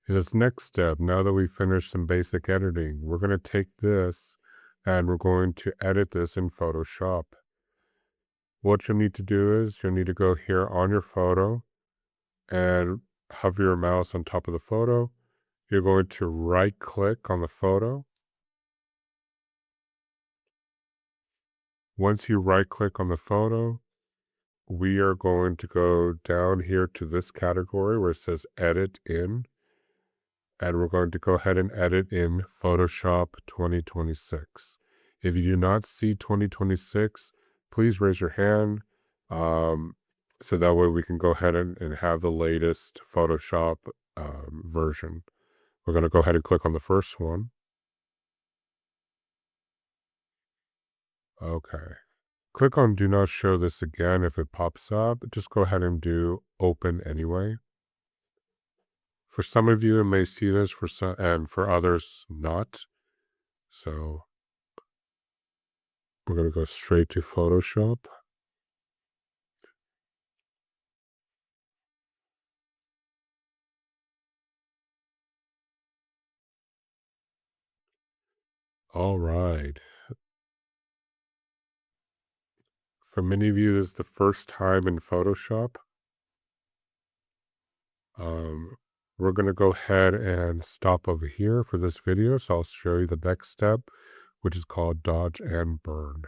This next step, now that we finished some basic editing, we're going to take this and we're going to edit this in Photoshop. What you'll need to do is you'll need to go here on your photo and hover your mouse on top of the photo. You're going to right click on the photo. Once you right click on the photo, we are going to go down here to this category where it says edit in, and we're going to go ahead and edit in Photoshop 2026. If you do not see 2026, please raise your hand, so that way we can go ahead and have the latest Photoshop version. We're going to go ahead and click on the first one. Okay. Click on do not show this again. If it pops up, just go ahead and do open anyway. For some of you, it may see this, for some, and for others, not. So we're going to go straight to Photoshop. All right. For many of you, this is the first time in Photoshop. We're going to go ahead and stop over here for this video. So I'll show you the next step, which is called dodge and burn.